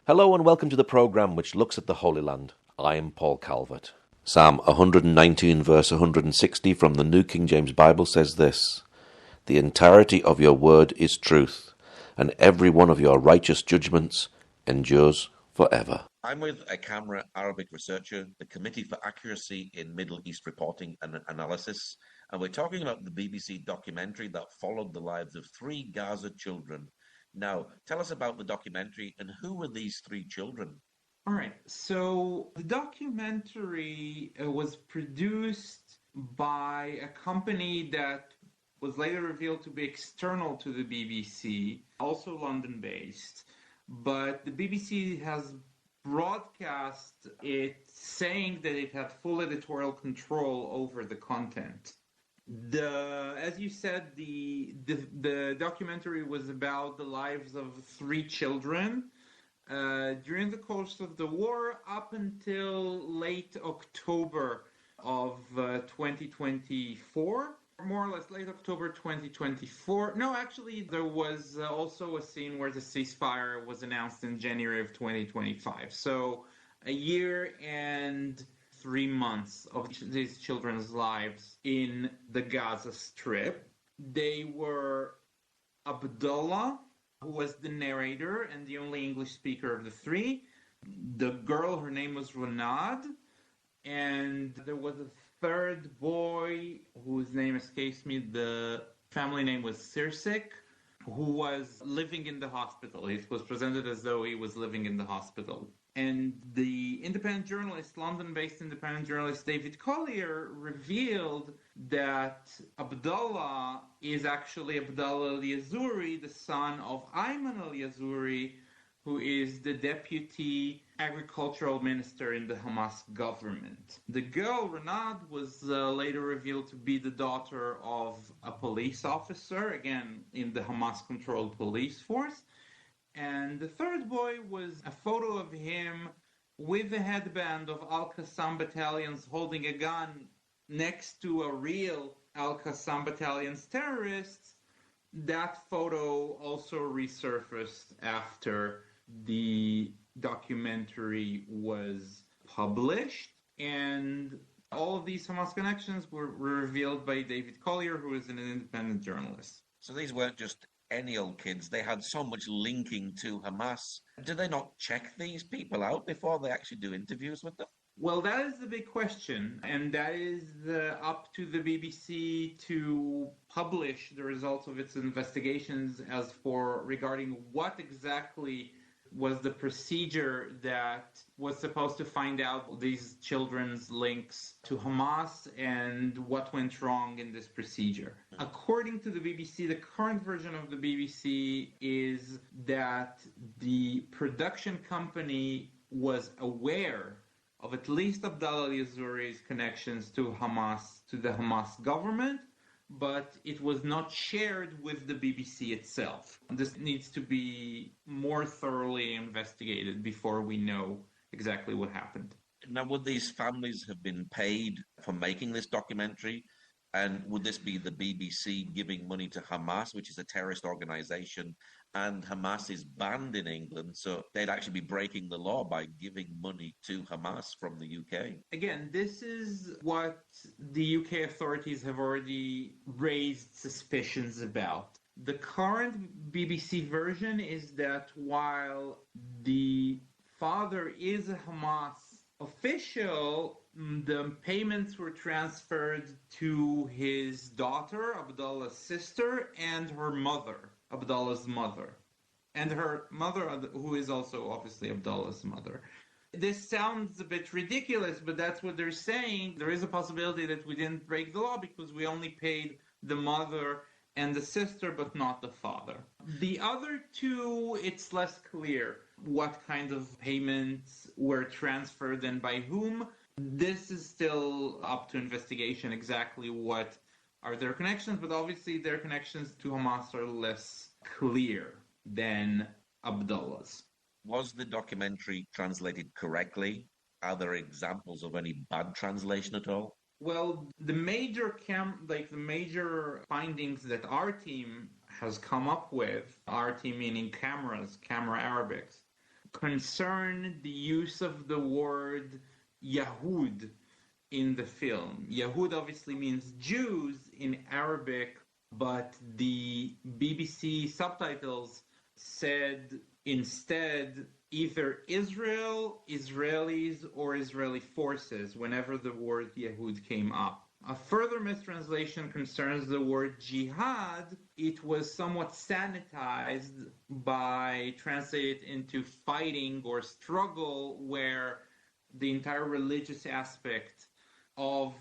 Hello and welcome to the programme which looks at the Holy Land. I am Paul Calvert. Psalm 119 verse 160 from the New King James Bible says this: "The entirety of your word is truth, and every one of your righteous judgments endures forever." I'm with a camera Arabic researcher, the Committee for Accuracy in Middle East Reporting and Analysis, and we're talking about the BBC documentary that followed the lives of 3 Gaza children. Now, tell us about the documentary and who were these 3 children? All right, so the documentary was produced by a company that was later revealed to be external to the BBC, also London-based, but the BBC has broadcast it saying that it had full editorial control over the content. As you said, the documentary was about the lives of 3 children during the course of the war up until late October of 2024. More or less late October 2024. No, actually, there was also a scene where the ceasefire was announced in January of 2025. So a year and 3 months of these children's lives in the Gaza Strip. They were Abdullah, who was the narrator and the only English speaker of the 3. The girl, her name was Ronad, and there was a third boy whose name escapes me. The family name was Sirsik, who was living in the hospital. It was presented as though he was living in the hospital. And the independent journalist, London-based independent journalist David Collier, revealed that Abdullah is actually Abdullah al-Yazuri, the son of Ayman al-Yazuri, who is the deputy agricultural minister in the Hamas government. The girl, Renad, was later revealed to be the daughter of a police officer, again, in the Hamas-controlled police force. And the third boy was a photo of him with a headband of Al-Qassam battalions holding a gun next to a real Al-Qassam battalion's terrorists. That photo also resurfaced after the documentary was published, and all of these Hamas connections were revealed by David Collier, who is an independent journalist. So these weren't just any old kids, they had so much linking to Hamas. Do they not check these people out before they actually do interviews with them? Well, that is the big question, and that is up to the BBC to publish the results of its investigations as for regarding what exactly was the procedure that was supposed to find out these children's links to Hamas and what went wrong in this procedure. According to the BBC, the current version of the BBC is that the production company was aware of at least Abdullah al-Yazuri's connections to Hamas, to the Hamas government, but it was not shared with the BBC itself. This needs to be more thoroughly investigated before we know exactly what happened. Now, would these families have been paid for making this documentary? And would this be the BBC giving money to Hamas, which is a terrorist organization, and Hamas is banned in England, so they'd actually be breaking the law by giving money to Hamas from the UK? Again, this is what the UK authorities have already raised suspicions about. The current BBC version is that while the father is a Hamas official, the payments were transferred to his daughter, Abdullah's sister, and her mother, Abdullah's mother, and her mother, who is also obviously Abdullah's mother. This sounds a bit ridiculous, but that's what they're saying. There is a possibility that we didn't break the law because we only paid the mother and the sister, but not the father. The other 2, it's less clear what kind of payments were transferred and by whom. This is still up to investigation exactly what are their connections, but obviously their connections to Hamas are less clear than Abdullah's. Was the documentary translated correctly? Are there examples of any bad translation at all? Well, the major findings that our team has come up with, our team meaning Camera Arabics, concern the use of the word Yahud in the film. Yahud obviously means Jews in Arabic, but the BBC subtitles said instead either Israel, Israelis, or Israeli forces whenever the word Yahud came up. A further mistranslation concerns the word jihad. It was somewhat sanitized by translating it into fighting or struggle, where the entire religious aspect of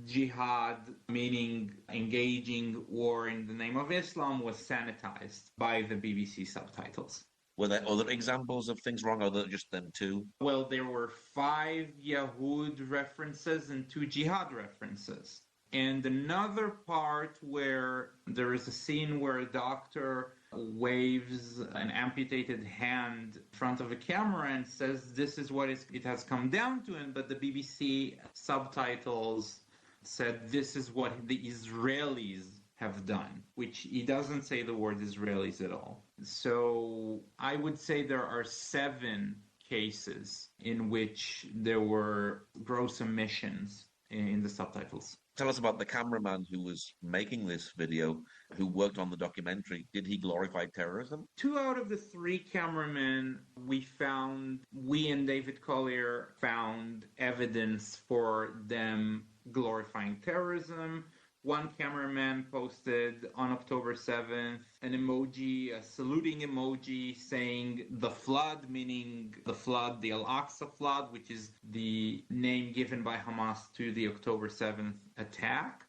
jihad, meaning engaging war in the name of Islam, was sanitized by the BBC subtitles. Were there other examples of things wrong, or were there just them two? Well, there were 5 Yahud references and 2 jihad references. And another part where there is a scene where a doctor waves an amputated hand in front of a camera and says, this is what it has come down to, but the BBC subtitles said, this is what the Israelis have done, which he doesn't say the word Israelis at all. So I would say there are 7 cases in which there were gross omissions in the subtitles. Tell us about the cameraman who was making this video, who worked on the documentary. Did he glorify terrorism? 2 out of the 3 cameramen we and David Collier found evidence for them glorifying terrorism. One cameraman posted on October 7th an emoji, a saluting emoji saying the flood, meaning the flood, the Al-Aqsa flood, which is the name given by Hamas to the October 7th attack.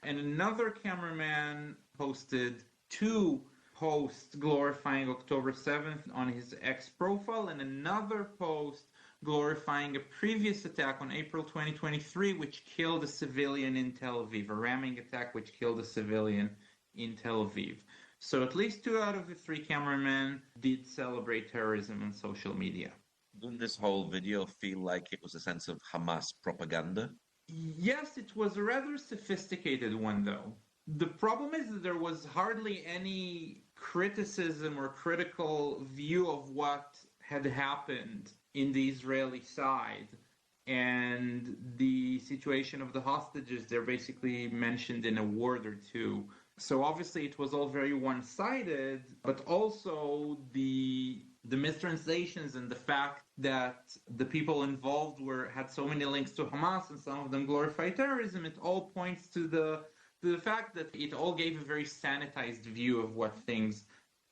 And another cameraman posted 2 posts glorifying October 7th on his X profile, and another post glorifying a previous attack on April 2023, which killed a civilian in Tel Aviv, a ramming attack which killed a civilian in Tel Aviv. So at least 2 out of the 3 cameramen did celebrate terrorism on social media. Didn't this whole video feel like it was a sense of Hamas propaganda? Yes, it was a rather sophisticated one, though. The problem is that there was hardly any criticism or critical view of what had happened in the Israeli side, and the situation of the hostages, they're basically mentioned in a word or 2. So obviously it was all very one-sided, but also the mistranslations and the fact that the people involved had so many links to Hamas and some of them glorify terrorism, it all points to the fact that it all gave a very sanitized view of what things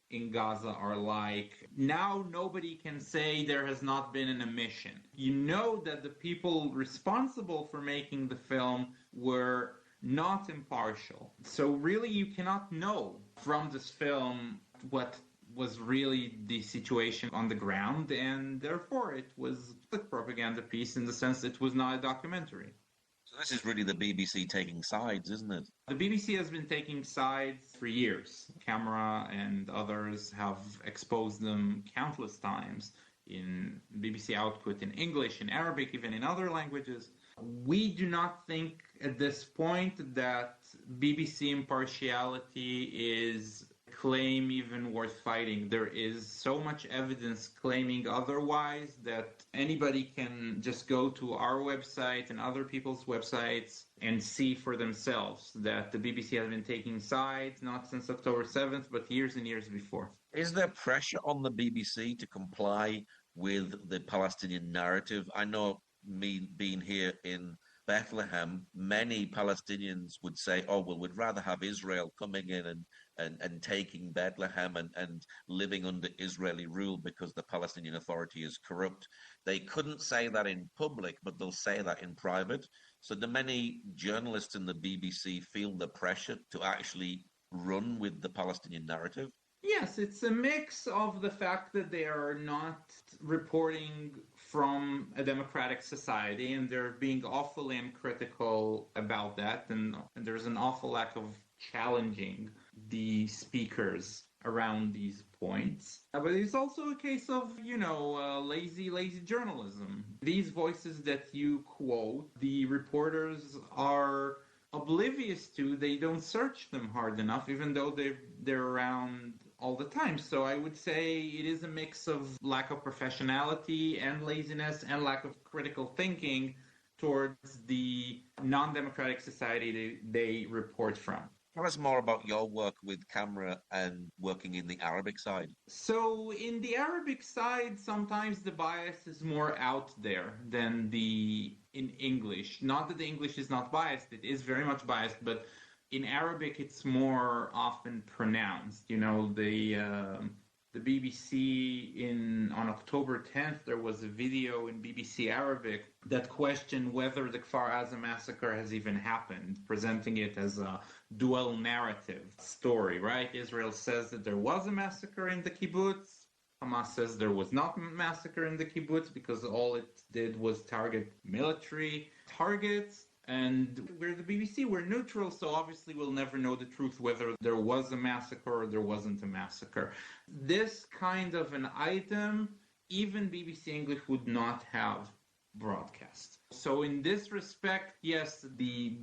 in Gaza are like. Now nobody can say there has not been an omission. You know that the people responsible for making the film were not impartial. So really you cannot know from this film what was really the situation on the ground, and therefore it was a propaganda piece in the sense it was not a documentary. So this is really the BBC taking sides, isn't it? The BBC has been taking sides for years. Camera and others have exposed them countless times in BBC output in English, in Arabic, even in other languages. We do not think at this point that BBC impartiality is claim even worth fighting. There is so much evidence claiming otherwise that anybody can just go to our website and other people's websites and see for themselves that the BBC has been taking sides, not since October 7th, but years and years before. Is there pressure on the BBC to comply with the Palestinian narrative? I know, me being here in Bethlehem, many Palestinians would say, oh, well, we'd rather have Israel coming in and taking Bethlehem and living under Israeli rule because the Palestinian Authority is corrupt. They couldn't say that in public, but they'll say that in private. So do many journalists in the BBC feel the pressure to actually run with the Palestinian narrative? Yes, it's a mix of the fact that they are not reporting from a democratic society, and they're being awfully uncritical about that, and there's an awful lack of challenging the speakers around these points. But it's also a case of, lazy journalism. These voices that you quote, the reporters are oblivious to. They don't search them hard enough, even though they're around all the time. So I would say it is a mix of lack of professionality and laziness and lack of critical thinking towards the non-democratic society they report from. Tell us more about your work with camera and working in the Arabic side. So in the Arabic side, sometimes the bias is more out there than in English. Not that the English is not biased, it is very much biased, but in Arabic it's more often pronounced. The BBC on October 10th, there was a video in BBC Arabic that questioned whether the Kfar Aza massacre has even happened, presenting it as a dual narrative story, right? Israel says that there was a massacre in the kibbutz. Hamas says there was not a massacre in the kibbutz because all it did was target military targets. And we're the BBC, we're neutral, so obviously we'll never know the truth whether there was a massacre or there wasn't a massacre. This kind of an item, even BBC English would not have broadcast. So in this respect, yes, the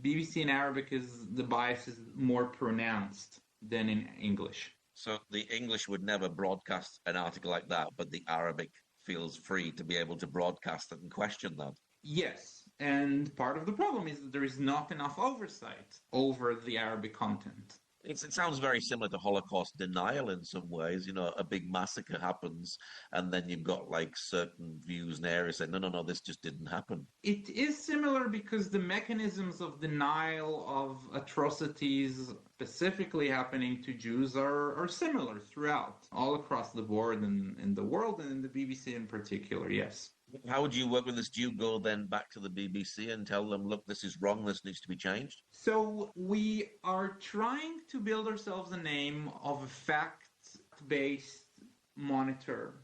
BBC in Arabic the bias is more pronounced than in English. So the English would never broadcast an article like that, but the Arabic feels free to be able to broadcast it and question that. Yes. And part of the problem is that there is not enough oversight over the Arabic content. It sounds very similar to Holocaust denial in some ways. A big massacre happens, and then you've got like certain views and areas saying, no, this just didn't happen. It is similar because the mechanisms of denial of atrocities specifically happening to Jews are similar throughout, all across the board in the world and in the BBC in particular, yes. How would you work with this? Do you go then back to the BBC and tell them, look, this is wrong, this needs to be changed? So we are trying to build ourselves a name of a fact-based monitor,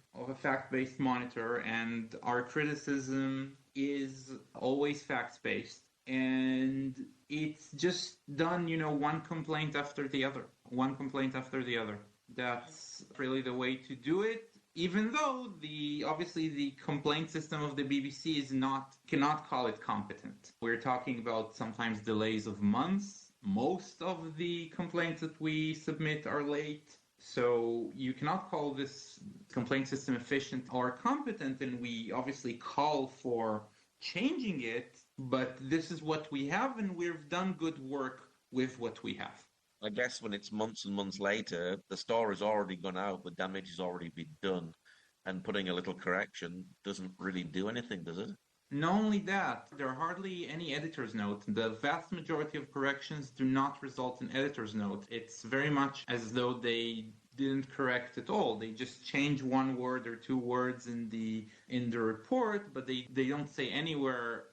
and our criticism is always facts-based. And it's just done, one complaint after the other. That's really the way to do it. Even though obviously the complaint system of the BBC cannot call it competent. We're talking about sometimes delays of months. Most of the complaints that we submit are late. So you cannot call this complaint system efficient or competent, and we obviously call for changing it, but this is what we have, and we've done good work with what we have. I guess when it's months and months later, the story's already gone out, the damage has already been done, and putting a little correction doesn't really do anything, does it? Not only that, there are hardly any editor's note. The vast majority of corrections do not result in editor's note. It's very much as though they didn't correct at all. They just change one word or two words in the report, but they don't say anywhere,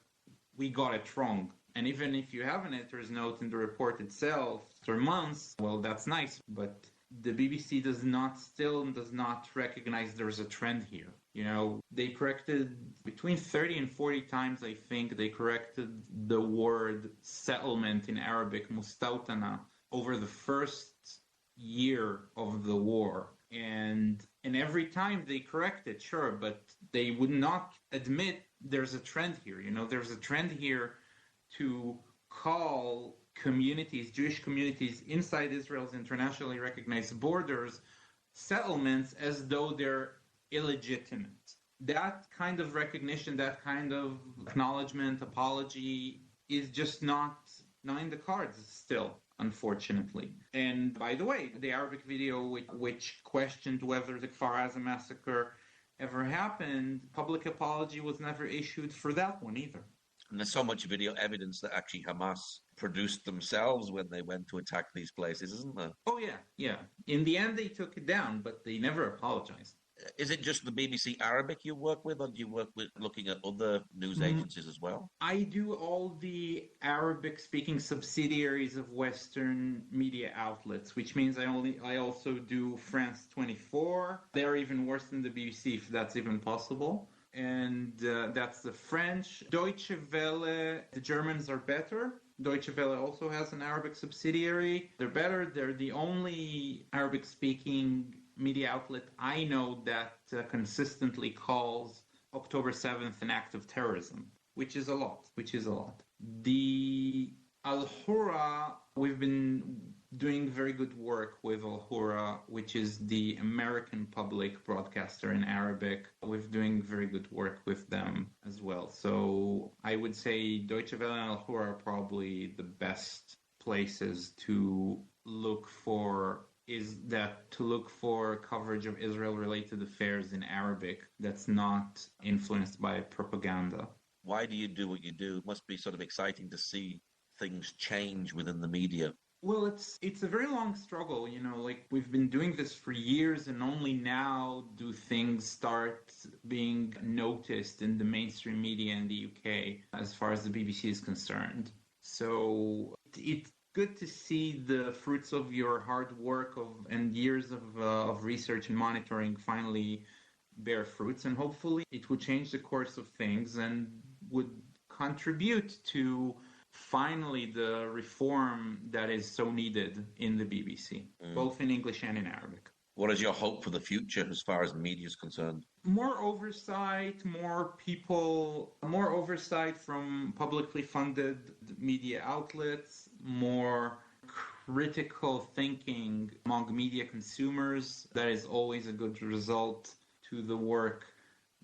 we got it wrong. And even if you have an editor's note in the report itself for months, well, that's nice. But the BBC does not recognize there's a trend here. They corrected between 30 and 40 times, I think, they corrected the word settlement in Arabic, mustawtana, over the first year of the war. And every time they correct it, sure, but they would not admit there's a trend here. There's a trend here to call Jewish communities inside Israel's internationally recognized borders, settlements, as though they're illegitimate. That kind of recognition, that kind of acknowledgement, apology is just not in the cards still, unfortunately. And by the way, the Arabic video which questioned whether the Kfar Aza massacre ever happened, public apology was never issued for that one either. And there's so much video evidence that actually Hamas produced themselves when they went to attack these places, isn't there? Oh, yeah. In the end, they took it down, but they never apologized. Is it just the BBC Arabic you work with, or do you work with looking at other news agencies as well? I do all the Arabic-speaking subsidiaries of Western media outlets, which means I also do France 24. They're even worse than the BBC, if that's even possible. And that's the French. Deutsche Welle, the Germans are better. Deutsche Welle also has an Arabic subsidiary. They're better. They're the only Arabic-speaking media outlet I know that consistently calls October 7th an act of terrorism, which is a lot. The Al-Hura, we've been doing very good work with Al Hura, which is the American public broadcaster in Arabic. We're doing very good work with them as well. So I would say Deutsche Welle and Al Hura are probably the best places to look for coverage of Israel-related affairs in Arabic that's not influenced by propaganda. Why do you do what you do? It must be sort of exciting to see things change within the media. Well, it's a very long struggle, like we've been doing this for years and only now do things start being noticed in the mainstream media in the UK as far as the BBC is concerned. So it's good to see the fruits of your hard work and years of research and monitoring finally bear fruits, and hopefully it would change the course of things and would contribute to finally the reform that is so needed in the BBC, both in English and in Arabic. What is your hope for the future as far as media is concerned? More oversight, more oversight from publicly funded media outlets, more critical thinking among media consumers. That is always a good result to the work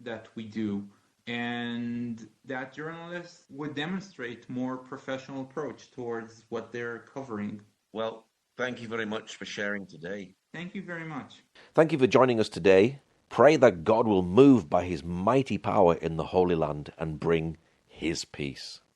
that we do. And that journalists would demonstrate more professional approach towards what they're covering. Well, thank you very much for sharing today. Thank you very much. Thank you for joining us today. Pray that God will move by his mighty power in the Holy Land and bring his peace.